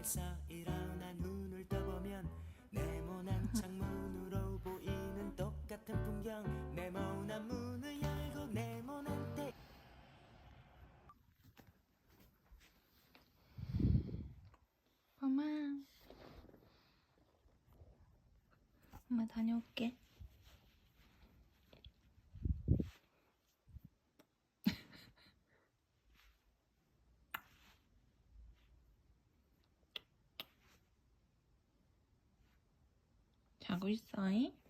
침대에서 일어나 눈을 떠보면 네모난 창문으로 보이는 똑같은 풍경. 네모난 문을 열고 네모난 때. 엄마, 엄마 다녀올게. 자고 있어잉?